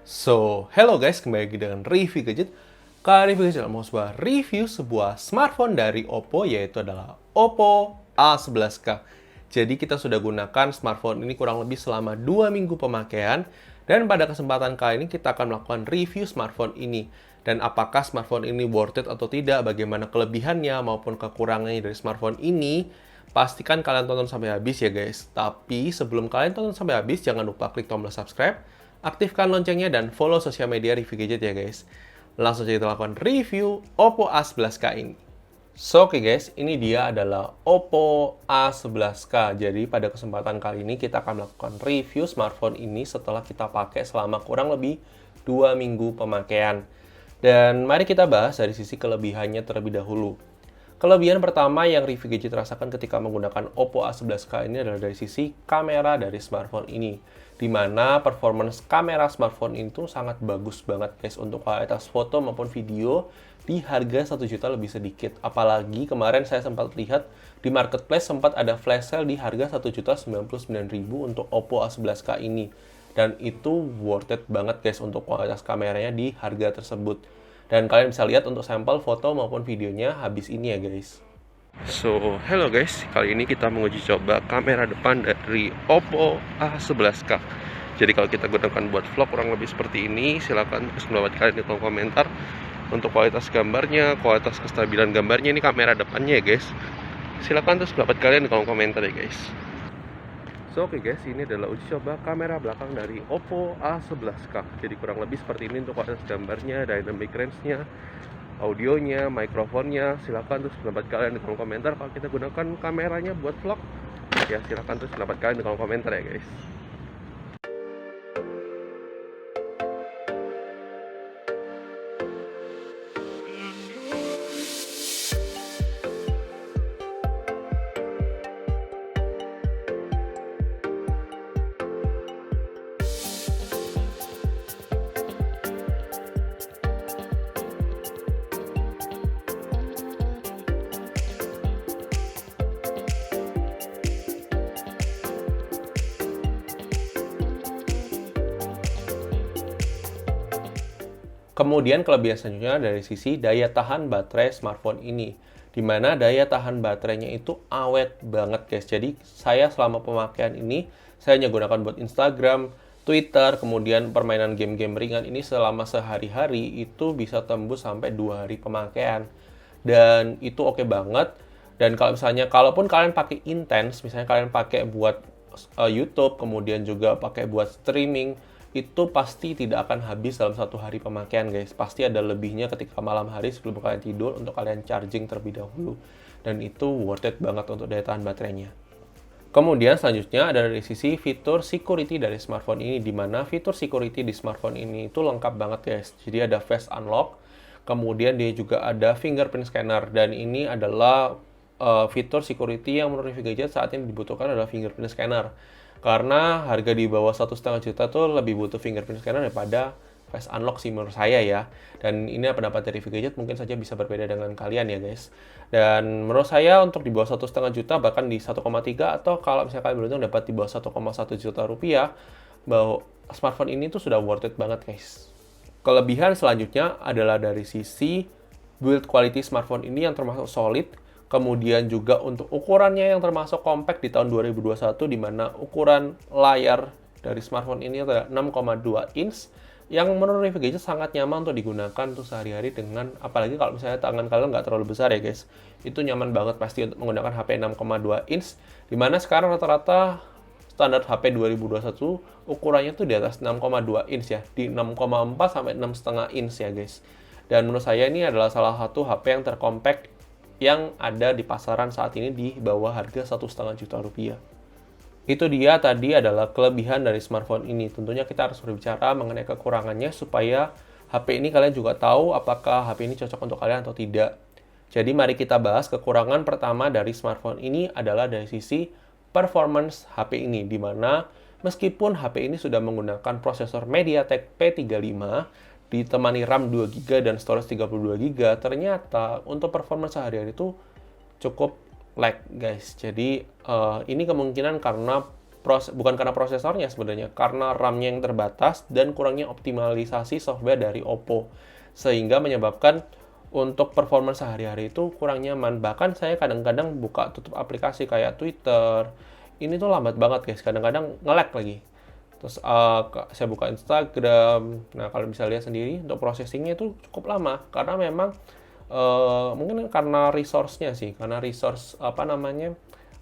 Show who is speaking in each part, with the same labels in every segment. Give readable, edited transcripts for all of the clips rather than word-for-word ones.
Speaker 1: Hello guys, kembali lagi dengan review gadget. Kali ini saya mau review sebuah smartphone dari Oppo, yaitu adalah Oppo A11K. Jadi kita sudah gunakan smartphone ini kurang lebih selama 2 minggu pemakaian, dan pada kesempatan kali ini kita akan melakukan review smartphone ini. Dan apakah smartphone ini worth it atau tidak, bagaimana kelebihannya maupun kekurangannya dari smartphone ini, pastikan kalian tonton sampai habis ya guys. Tapi sebelum kalian tonton sampai habis, jangan lupa klik tombol subscribe, aktifkan loncengnya, dan follow sosial media review gadget ya guys. Langsung saja kita lakukan review Oppo A11K ini. Oke guys, ini dia adalah Oppo A11K. Jadi pada kesempatan kali ini kita akan melakukan review smartphone ini setelah kita pakai selama kurang lebih 2 minggu pemakaian. Dan mari kita bahas dari sisi kelebihannya terlebih dahulu. Kelebihan pertama yang review gadget rasakan ketika menggunakan Oppo A11K ini adalah dari sisi kamera dari smartphone ini, di mana performance kamera smartphone itu sangat bagus banget guys untuk kualitas foto maupun video di harga 1 juta lebih sedikit. Apalagi kemarin saya sempat lihat di marketplace sempat ada flash sale di harga 1.099.000 untuk Oppo A11K ini. Dan itu worth it banget guys untuk kualitas kameranya di harga tersebut. Dan kalian bisa lihat untuk sampel foto maupun videonya habis ini ya guys. Hello guys, kali ini kita menguji coba kamera depan dari Oppo A11K. Jadi kalau kita gunakan buat vlog kurang lebih seperti ini, silahkan tulis pendapat kalian di kolom komentar. Untuk kualitas gambarnya, kualitas kestabilan gambarnya, ini kamera depannya ya guys. Silahkan tulis pendapat kalian di kolom komentar ya guys. Oke guys, ini adalah uji coba kamera belakang dari Oppo A11K. Jadi kurang lebih seperti ini untuk kualitas gambarnya, dynamic range-nya, audionya, mikrofonnya. Silahkan tulis pendapat kalian di kolom komentar. Kalau kita gunakan kameranya buat vlog, ya silahkan tulis pendapat kalian di kolom komentar ya guys. Kemudian kelebihan selanjutnya dari sisi daya tahan baterai smartphone ini, di mana daya tahan baterainya itu awet banget guys. Jadi saya selama pemakaian ini, saya hanya gunakan buat Instagram, Twitter, kemudian permainan game-game ringan ini selama sehari-hari itu bisa tembus sampai 2 hari pemakaian. Dan itu oke banget. Dan kalau misalnya, kalaupun kalian pakai intens, misalnya kalian pakai buat YouTube, kemudian juga pakai buat streaming, itu pasti tidak akan habis dalam 1 hari pemakaian guys. Pasti ada lebihnya ketika malam hari sebelum kalian tidur untuk kalian charging terlebih dahulu. Dan itu worth it banget untuk daya tahan baterainya. Kemudian selanjutnya ada dari sisi fitur security dari smartphone ini, di mana fitur security di smartphone ini itu lengkap banget guys. Jadi ada face unlock, kemudian dia juga ada fingerprint scanner, dan ini adalah fitur security yang menurut review gadget saat ini dibutuhkan adalah fingerprint scanner. Karena harga di bawah 1,5 juta tuh lebih butuh fingerprint scanner daripada face unlock sih menurut saya ya. Dan ini pendapat dari review gadget, mungkin saja bisa berbeda dengan kalian ya guys. Dan menurut saya untuk di bawah 1,5 juta, bahkan di 1,3, atau kalau misalnya kalian beruntung dapat di bawah 1,1 juta rupiah, bahwa smartphone ini tuh sudah worth it banget guys. Kelebihan selanjutnya adalah dari sisi build quality smartphone ini yang termasuk solid. Kemudian juga untuk ukurannya yang termasuk compact di tahun 2021, di mana ukuran layar dari smartphone ini adalah 6,2 inch, yang menurut review gadget sangat nyaman untuk digunakan untuk sehari-hari, dengan apalagi kalau misalnya tangan kalian nggak terlalu besar ya guys. Itu nyaman banget pasti untuk menggunakan HP 6,2 inch, di mana sekarang rata-rata standar HP 2021 ukurannya tuh di atas 6,2 inch ya, di 6,4 sampai 6,5 inch ya guys. Dan menurut saya ini adalah salah satu HP yang terkompact yang ada di pasaran saat ini di bawah harga 1,5 juta rupiah. Itu dia tadi adalah kelebihan dari smartphone ini. Tentunya kita harus berbicara mengenai kekurangannya supaya HP ini kalian juga tahu apakah HP ini cocok untuk kalian atau tidak. Jadi mari kita bahas kekurangan pertama dari smartphone ini adalah dari sisi performance HP ini, di mana meskipun HP ini sudah menggunakan prosesor MediaTek P35, ditemani RAM 2GB dan storage 32GB, ternyata untuk performance sehari-hari itu cukup lag guys. Jadi ini kemungkinan karena bukan karena prosesornya sebenarnya, karena RAM-nya yang terbatas dan kurangnya optimalisasi software dari Oppo. Sehingga menyebabkan untuk performance sehari-hari itu kurang nyaman. Bahkan saya kadang-kadang buka tutup aplikasi kayak Twitter, ini tuh lambat banget guys, kadang-kadang nge-lag lagi. Terus saya buka Instagram, nah kalau bisa lihat sendiri untuk processingnya itu cukup lama, karena memang mungkin karena resource-nya sih, karena resource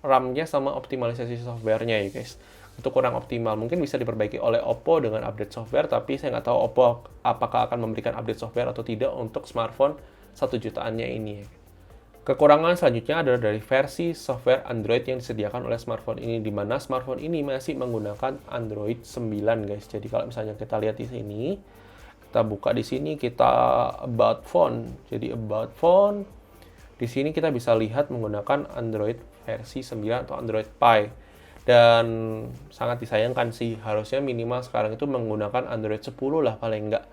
Speaker 1: RAM-nya sama optimalisasi software-nya ya guys. Itu kurang optimal. Mungkin bisa diperbaiki oleh Oppo dengan update software, tapi saya nggak tahu Oppo apakah akan memberikan update software atau tidak untuk smartphone 1 jutaannya ini. Kekurangan selanjutnya adalah dari versi software Android yang disediakan oleh smartphone ini, di mana smartphone ini masih menggunakan Android 9 guys. Jadi kalau misalnya kita lihat di sini, kita buka di sini, kita about phone. Jadi about phone, di sini kita bisa lihat menggunakan Android versi 9 atau Android Pie. Dan sangat disayangkan sih, harusnya minimal sekarang itu menggunakan Android 10 lah paling enggak.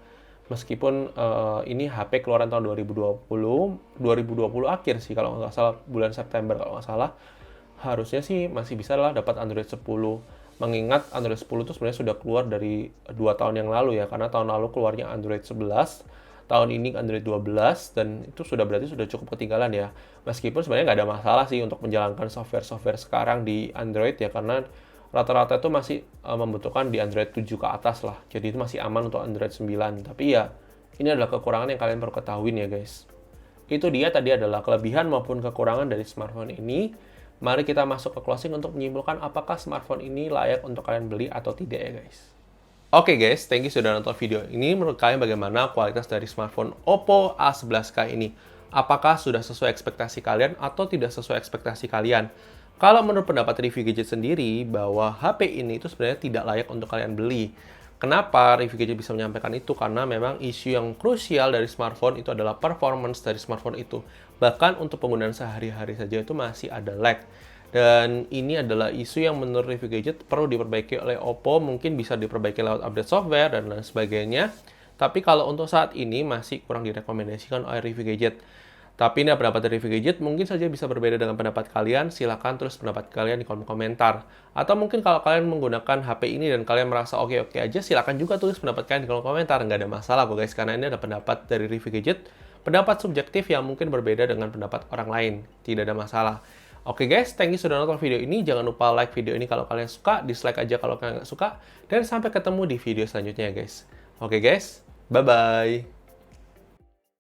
Speaker 1: Meskipun ini HP keluaran tahun 2020 akhir sih kalau nggak salah, bulan September kalau nggak salah. Harusnya sih masih bisa lah dapat Android 10. Mengingat Android 10 itu sebenarnya sudah keluar dari 2 tahun yang lalu ya, karena tahun lalu keluarnya Android 11, tahun ini Android 12, dan itu berarti sudah cukup ketinggalan ya. Meskipun sebenarnya nggak ada masalah sih untuk menjalankan software-software sekarang di Android ya, karena rata-rata itu masih membutuhkan di Android 7 ke atas lah. Jadi itu masih aman untuk Android 9. Tapi ya, ini adalah kekurangan yang kalian perlu ketahuin ya guys. Itu dia tadi adalah kelebihan maupun kekurangan dari smartphone ini. Mari kita masuk ke closing untuk menyimpulkan apakah smartphone ini layak untuk kalian beli atau tidak ya guys. Oke guys, thank you sudah nonton video ini. Menurut kalian bagaimana kualitas dari smartphone Oppo A11K ini? Apakah sudah sesuai ekspektasi kalian atau tidak sesuai ekspektasi kalian? Kalau menurut pendapat review gadget sendiri, bahwa HP ini itu sebenarnya tidak layak untuk kalian beli. Kenapa review gadget bisa menyampaikan itu? Karena memang isu yang krusial dari smartphone itu adalah performance dari smartphone itu. Bahkan untuk penggunaan sehari-hari saja itu masih ada lag. Dan ini adalah isu yang menurut review gadget perlu diperbaiki oleh Oppo, mungkin bisa diperbaiki lewat update software dan lain sebagainya. Tapi kalau untuk saat ini masih kurang direkomendasikan oleh review gadget. Tapi ini pendapat dari review gadget, mungkin saja bisa berbeda dengan pendapat kalian. Silahkan tulis pendapat kalian di kolom komentar. Atau mungkin kalau kalian menggunakan HP ini dan kalian merasa oke-oke aja, silahkan juga tulis pendapat kalian di kolom komentar. Nggak ada masalah kok guys, karena ini ada pendapat dari review gadget, pendapat subjektif yang mungkin berbeda dengan pendapat orang lain. Tidak ada masalah. Oke guys, thank you sudah nonton video ini. Jangan lupa like video ini kalau kalian suka, dislike aja kalau kalian nggak suka. Dan sampai ketemu di video selanjutnya guys. Oke guys, bye-bye.